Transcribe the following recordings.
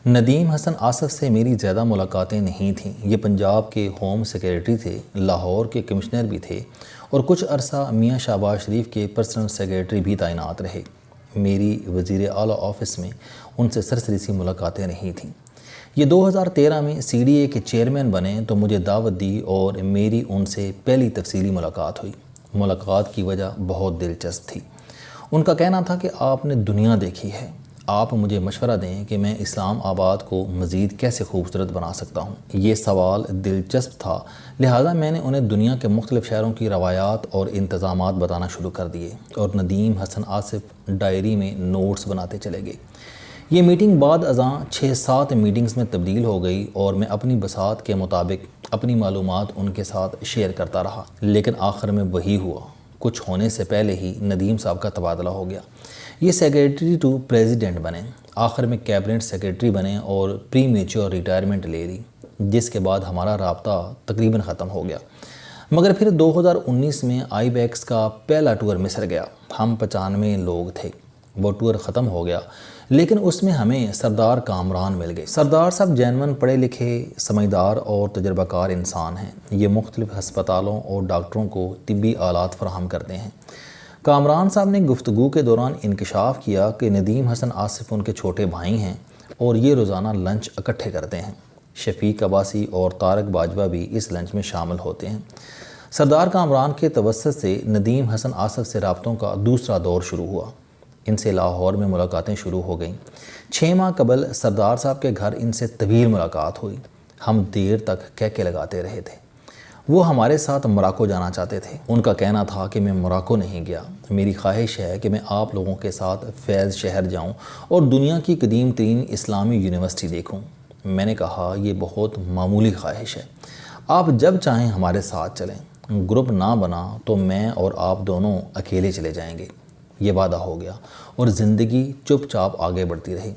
ندیم حسن آصف سے میری زیادہ ملاقاتیں نہیں تھیں۔ یہ پنجاب کے ہوم سیکریٹری تھے، لاہور کے کمشنر بھی تھے اور کچھ عرصہ میاں شہباز شریف کے پرسنل سیکریٹری بھی تعینات رہے۔ میری وزیر اعلیٰ آفس میں ان سے سرسری سی ملاقاتیں نہیں تھیں۔ یہ 2013 میں سی ڈی اے کے چیئرمین بنے تو مجھے دعوت دی اور میری ان سے پہلی تفصیلی ملاقات ہوئی۔ ملاقات کی وجہ بہت دلچسپ تھی۔ ان کا کہنا تھا کہ آپ نے دنیا دیکھی ہے، آپ مجھے مشورہ دیں کہ میں اسلام آباد کو مزید کیسے خوبصورت بنا سکتا ہوں۔ یہ سوال دلچسپ تھا، لہٰذا میں نے انہیں دنیا کے مختلف شہروں کی روایات اور انتظامات بتانا شروع کر دیے اور ندیم حسن آصف ڈائری میں نوٹس بناتے چلے گئے۔ یہ میٹنگ بعد ازاں 6-7 میٹنگز میں تبدیل ہو گئی اور میں اپنی بساط کے مطابق اپنی معلومات ان کے ساتھ شیئر کرتا رہا، لیکن آخر میں وہی ہوا۔ کچھ ہونے سے پہلے ہی ندیم صاحب کا تبادلہ ہو گیا۔ یہ سیکریٹری ٹو پریزیڈنٹ بنے، آخر میں کیبنٹ سیکریٹری بنے اور پری میچور ریٹائرمنٹ لے لی، جس کے بعد ہمارا رابطہ تقریباً ختم ہو گیا۔ مگر پھر 2019 میں آئی بیکس کا پہلا ٹور مصر گیا۔ ہم 95 لوگ تھے۔ وہ ٹور ختم ہو گیا، لیکن اس میں ہمیں سردار کامران مل گئے۔ سردار صاحب جینون پڑھے لکھے، سمجھدار اور تجربہ کار انسان ہیں۔ یہ مختلف ہسپتالوں اور ڈاکٹروں کو طبی آلات فراہم کرتے ہیں۔ کامران صاحب نے گفتگو کے دوران انکشاف کیا کہ ندیم حسن آصف ان کے چھوٹے بھائی ہیں اور یہ روزانہ لنچ اکٹھے کرتے ہیں۔ شفیق عباسی اور طارق باجوہ بھی اس لنچ میں شامل ہوتے ہیں۔ سردار کامران کے توسط سے ندیم حسن آصف سے رابطوں کا دوسرا دور شروع ہوا۔ ان سے لاہور میں ملاقاتیں شروع ہو گئیں۔ 6 ماہ قبل سردار صاحب کے گھر ان سے طویل ملاقات ہوئی۔ ہم دیر تک کہکے لگاتے رہے تھے۔ وہ ہمارے ساتھ موراکو جانا چاہتے تھے۔ ان کا کہنا تھا کہ میں موراکو نہیں گیا، میری خواہش ہے کہ میں آپ لوگوں کے ساتھ فیض شہر جاؤں اور دنیا کی قدیم ترین اسلامی یونیورسٹی دیکھوں۔ میں نے کہا یہ بہت معمولی خواہش ہے، آپ جب چاہیں ہمارے ساتھ چلیں۔ گروپ نہ بنا تو میں اور آپ دونوں اکیلے چلے جائیں گے۔ یہ وعدہ ہو گیا اور زندگی چپ چاپ آگے بڑھتی رہی۔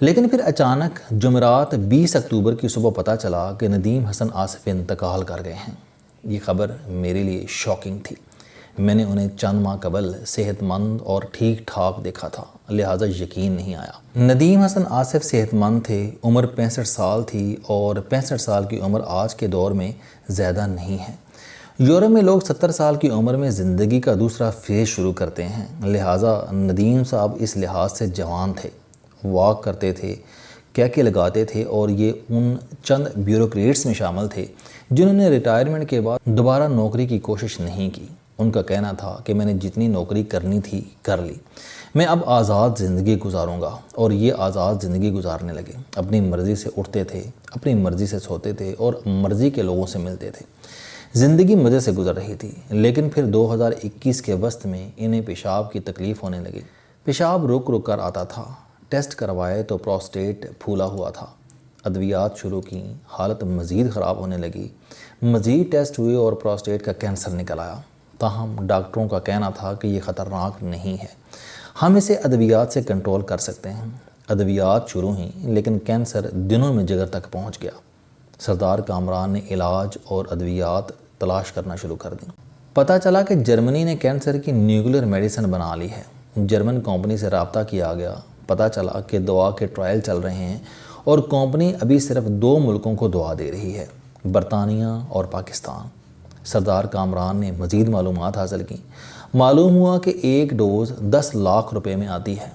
لیکن پھر اچانک جمعرات 20 اکتوبر کی صبح پتہ چلا کہ ندیم حسن آصف انتقال کر گئے ہیں۔ یہ خبر میرے لیے شاکنگ تھی۔ میں نے انہیں چند ماہ قبل صحت مند اور ٹھیک ٹھاک دیکھا تھا، لہٰذا یقین نہیں آیا۔ ندیم حسن آصف صحت مند تھے، عمر 65 سال تھی اور 65 سال کی عمر آج کے دور میں زیادہ نہیں ہے۔ یورپ میں لوگ 70 سال کی عمر میں زندگی کا دوسرا فیز شروع کرتے ہیں، لہٰذا ندیم صاحب اس لحاظ سے جوان تھے، واک کرتے تھے، کہکے لگاتے تھے اور یہ ان چند بیوروکریٹس میں شامل تھے جنہوں نے ریٹائرمنٹ کے بعد دوبارہ نوکری کی کوشش نہیں کی۔ ان کا کہنا تھا کہ میں نے جتنی نوکری کرنی تھی کر لی، میں اب آزاد زندگی گزاروں گا، اور یہ آزاد زندگی گزارنے لگے۔ اپنی مرضی سے اٹھتے تھے، اپنی مرضی سے سوتے تھے اور مرضی کے لوگوں سے ملتے تھے۔ زندگی مزے سے گزر رہی تھی، لیکن پھر 2021 کے وسط میں انہیں پیشاب کی تکلیف ہونے لگی۔ پیشاب رک رک کر آتا تھا۔ ٹیسٹ کروائے تو پروسٹیٹ پھولا ہوا تھا۔ ادویات شروع کیں، حالت مزید خراب ہونے لگی۔ مزید ٹیسٹ ہوئے اور پروسٹیٹ کا کینسر نکل آیا۔ تاہم ڈاکٹروں کا کہنا تھا کہ یہ خطرناک نہیں ہے، ہم اسے ادویات سے کنٹرول کر سکتے ہیں۔ ادویات شروع ہوئیں، لیکن کینسر دنوں میں جگر تک پہنچ گیا۔ سردار کامران نے علاج اور ادویات تلاش کرنا شروع کر دیں۔ پتہ چلا کہ جرمنی نے کینسر کی نیوکلیر میڈیسن بنا لی ہے۔ جرمن کمپنی سے رابطہ کیا گیا۔ پتہ چلا کہ دوا کے ٹرائل چل رہے ہیں اور کمپنی ابھی صرف 2 ملکوں کو دوا دے رہی ہے، برطانیہ اور پاکستان۔ سردار کامران نے مزید معلومات حاصل کی۔ معلوم ہوا کہ ایک ڈوز 10 لاکھ روپے میں آتی ہے۔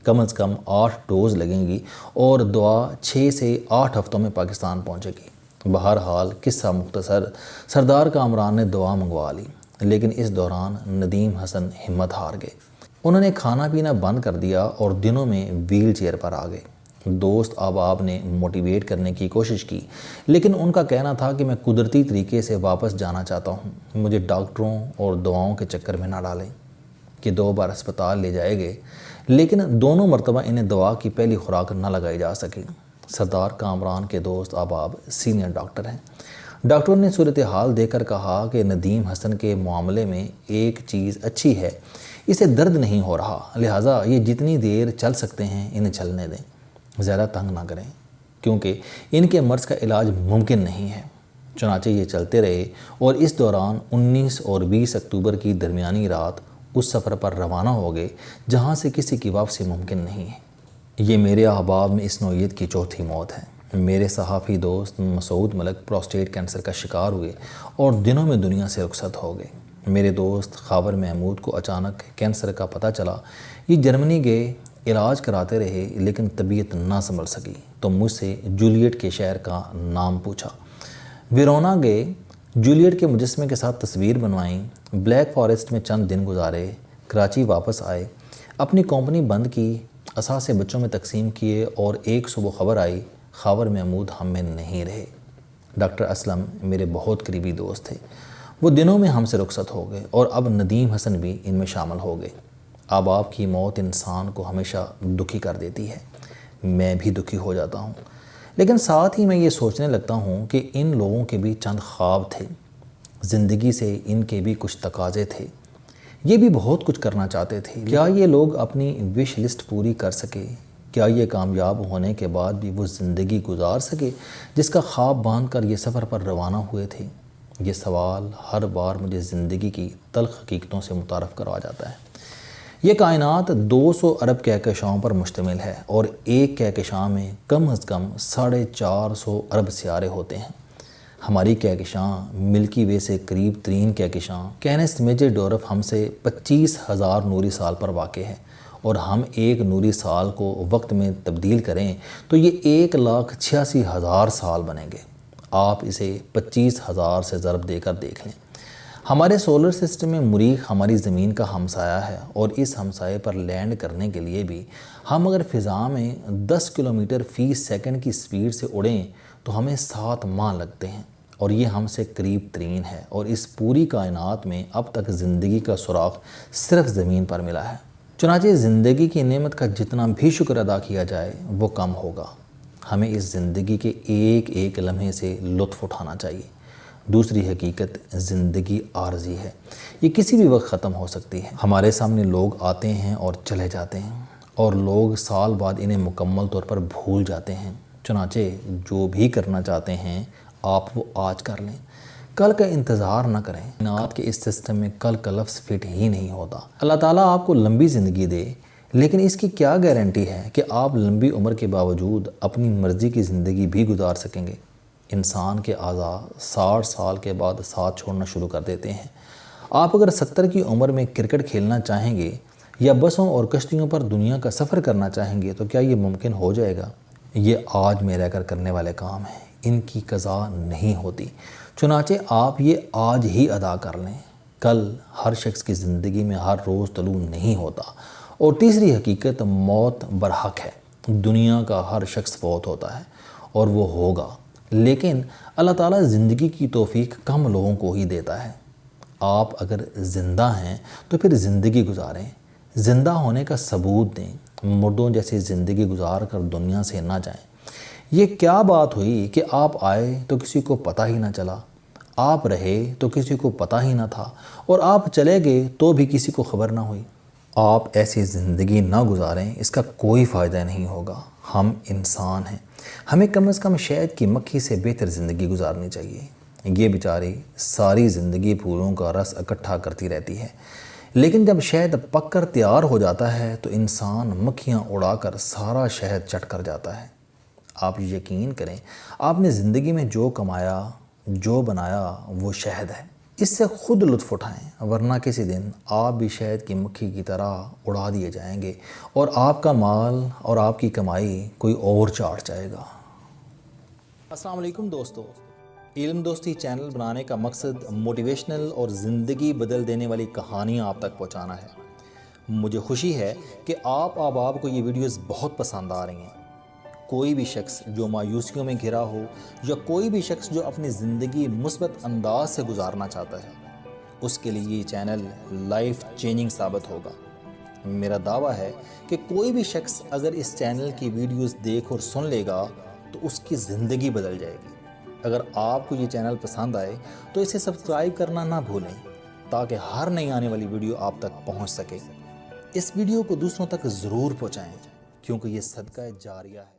کم از کم 8 ڈوز لگیں گی اور دوا 6 سے 8 ہفتوں میں پاکستان پہنچے گی۔ بہرحال قصہ مختصر، سردار کامران نے دوا منگوا لی، لیکن اس دوران ندیم حسن ہمت ہار گئے۔ انہوں نے کھانا پینا بند کر دیا اور دنوں میں ویل چیئر پر آ گئے۔ دوست احباب نے موٹیویٹ کرنے کی کوشش کی، لیکن ان کا کہنا تھا کہ میں قدرتی طریقے سے واپس جانا چاہتا ہوں، مجھے ڈاکٹروں اور دواؤں کے چکر میں نہ ڈالیں۔ کہ 2 بار اسپتال لے جائے گئے، لیکن دونوں مرتبہ انہیں دوا کی پہلی خوراک نہ لگائی جا سکی۔ سردار کامران کے دوست احباب سینئر ڈاکٹر ہیں۔ ڈاکٹروں نے صورتحال دیکھ کر کہا کہ ندیم حسن کے معاملے میں ایک چیز اچھی ہے، اسے درد نہیں ہو رہا، لہٰذا یہ جتنی دیر چل سکتے ہیں انہیں چلنے دیں، زیادہ تنگ نہ کریں، کیونکہ ان کے مرض کا علاج ممکن نہیں ہے۔ چنانچہ یہ چلتے رہے اور اس دوران 19 اور 20 اکتوبر کی درمیانی رات اس سفر پر روانہ ہو گئے جہاں سے کسی کی واپسی ممکن نہیں ہے۔ یہ میرے احباب میں اس نوعیت کی چوتھی موت ہے۔ میرے صحافی دوست مسعود ملک پروسٹیٹ کینسر کا شکار ہوئے اور دنوں میں دنیا سے رخصت ہو گئے۔ میرے دوست خاور محمود کو اچانک کینسر کا پتہ چلا۔ یہ جرمنی گئے، علاج کراتے رہے لیکن طبیعت نہ سنبھل سکی تو مجھ سے جولیٹ کے شہر کا نام پوچھا۔ ویرونا گئے، جولیٹ کے مجسمے کے ساتھ تصویر بنوائیں، بلیک فارسٹ میں چند دن گزارے، کراچی واپس آئے، اپنی کمپنی بند کی، اثاثے بچوں میں تقسیم کیے اور ایک صبح خبر آئی خاور محمود ہم میں نہیں رہے۔ ڈاکٹر اسلم میرے بہت قریبی دوست تھے، وہ دنوں میں ہم سے رخصت ہو گئے اور اب ندیم حسن بھی ان میں شامل ہو گئے۔ احباب کی موت انسان کو ہمیشہ دکھی کر دیتی ہے، میں بھی دکھی ہو جاتا ہوں، لیکن ساتھ ہی میں یہ سوچنے لگتا ہوں کہ ان لوگوں کے بھی چند خواب تھے، زندگی سے ان کے بھی کچھ تقاضے تھے، یہ بھی بہت کچھ کرنا چاہتے تھے۔ کیا یہ لوگ اپنی وش لسٹ پوری کر سکے؟ کیا یہ کامیاب ہونے کے بعد بھی وہ زندگی گزار سکے جس کا خواب باندھ کر یہ سفر پر روانہ ہوئے تھے؟ یہ سوال ہر بار مجھے زندگی کی تلخ حقیقتوں سے متعارف کروا جاتا ہے۔ یہ کائنات 200 ارب کہکشاؤں پر مشتمل ہے اور ایک کہکشاں میں کم از کم 450 ارب سیارے ہوتے ہیں۔ ہماری کہکشاں ملکی وے سے قریب ترین کہکشاں کینس میجر ڈورف ہم سے 25,000 نوری سال پر واقع ہے، اور ہم ایک نوری سال کو وقت میں تبدیل کریں تو یہ 1,86,000 سال بنیں گے۔ آپ اسے 25,000 سے ضرب دے کر دیکھ لیں۔ ہمارے سولر سسٹم میں مریخ ہماری زمین کا ہمسایہ ہے، اور اس ہمسائے پر لینڈ کرنے کے لیے بھی ہم اگر فضا میں 10 کلومیٹر فی سیکنڈ کی سپیڈ سے اڑیں تو ہمیں 7 ماہ لگتے ہیں، اور یہ ہم سے قریب ترین ہے، اور اس پوری کائنات میں اب تک زندگی کا سراغ صرف زمین پر ملا ہے۔ چنانچہ زندگی کی نعمت کا جتنا بھی شکر ادا کیا جائے وہ کم ہوگا۔ ہمیں اس زندگی کے ایک ایک لمحے سے لطف اٹھانا چاہیے۔ دوسری حقیقت، زندگی عارضی ہے، یہ کسی بھی وقت ختم ہو سکتی ہے۔ ہمارے سامنے لوگ آتے ہیں اور چلے جاتے ہیں، اور لوگ سال بعد انہیں مکمل طور پر بھول جاتے ہیں۔ چنانچہ جو بھی کرنا چاہتے ہیں آپ وہ آج کر لیں، کل کا انتظار نہ کریں۔ کائنات کے اس سسٹم میں کل کا لفظ فٹ ہی نہیں ہوتا۔ اللہ تعالیٰ آپ کو لمبی زندگی دے، لیکن اس کی کیا گارنٹی ہے کہ آپ لمبی عمر کے باوجود اپنی مرضی کی زندگی بھی گزار سکیں گے؟ انسان کے اعضاء 60 سال کے بعد ساتھ چھوڑنا شروع کر دیتے ہیں۔ آپ اگر 70 کی عمر میں کرکٹ کھیلنا چاہیں گے یا بسوں اور کشتیوں پر دنیا کا سفر کرنا چاہیں گے تو کیا یہ ممکن ہو جائے گا؟ یہ آج میں رہ کر کرنے والے کام ہیں، ان کی قضا نہیں ہوتی، چنانچہ آپ یہ آج ہی ادا کر لیں۔ کل ہر شخص کی زندگی میں ہر روز طلوع نہیں ہوتا۔ اور تیسری حقیقت، موت برحق ہے۔ دنیا کا ہر شخص فوت ہوتا ہے اور وہ ہوگا، لیکن اللہ تعالیٰ زندگی کی توفیق کم لوگوں کو ہی دیتا ہے۔ آپ اگر زندہ ہیں تو پھر زندگی گزاریں، زندہ ہونے کا ثبوت دیں، مردوں جیسی زندگی گزار کر دنیا سے نہ جائیں۔ یہ کیا بات ہوئی کہ آپ آئے تو کسی کو پتہ ہی نہ چلا، آپ رہے تو کسی کو پتہ ہی نہ تھا، اور آپ چلے گئے تو بھی کسی کو خبر نہ ہوئی۔ آپ ایسی زندگی نہ گزاریں، اس کا کوئی فائدہ نہیں ہوگا۔ ہم انسان ہیں، ہمیں کم از کم شہد کی مکھی سے بہتر زندگی گزارنی چاہیے۔ یہ بیچاری ساری زندگی پھولوں کا رس اکٹھا کرتی رہتی ہے، لیکن جب شہد پک کر تیار ہو جاتا ہے تو انسان مکھیاں اڑا کر سارا شہد چٹ کر جاتا ہے۔ آپ یقین کریں، آپ نے زندگی میں جو کمایا، جو بنایا، وہ شہد ہے۔ اس سے خود لطف اٹھائیں، ورنہ کسی دن آپ بھی شہد کی مکھی کی طرح اڑا دیے جائیں گے، اور آپ کا مال اور آپ کی کمائی کوئی اور چاٹ جائے گا۔ السلام علیکم دوستو، علم دوستی چینل بنانے کا مقصد موٹیویشنل اور زندگی بدل دینے والی کہانیاں آپ تک پہنچانا ہے۔ مجھے خوشی ہے کہ آپ احباب کو یہ ویڈیوز بہت پسند آ رہی ہیں۔ کوئی بھی شخص جو مایوسیوں میں گھرا ہو، یا کوئی بھی شخص جو اپنی زندگی مثبت انداز سے گزارنا چاہتا ہے، اس کے لیے یہ چینل لائف چینجنگ ثابت ہوگا۔ میرا دعویٰ ہے کہ کوئی بھی شخص اگر اس چینل کی ویڈیوز دیکھ اور سن لے گا تو اس کی زندگی بدل جائے گی۔ اگر آپ کو یہ چینل پسند آئے تو اسے سبسکرائب کرنا نہ بھولیں، تاکہ ہر نئی آنے والی ویڈیو آپ تک پہنچ سکے۔ اس ویڈیو کو دوسروں تک ضرور پہنچائیں، کیونکہ یہ صدقہ جاریہ ہے۔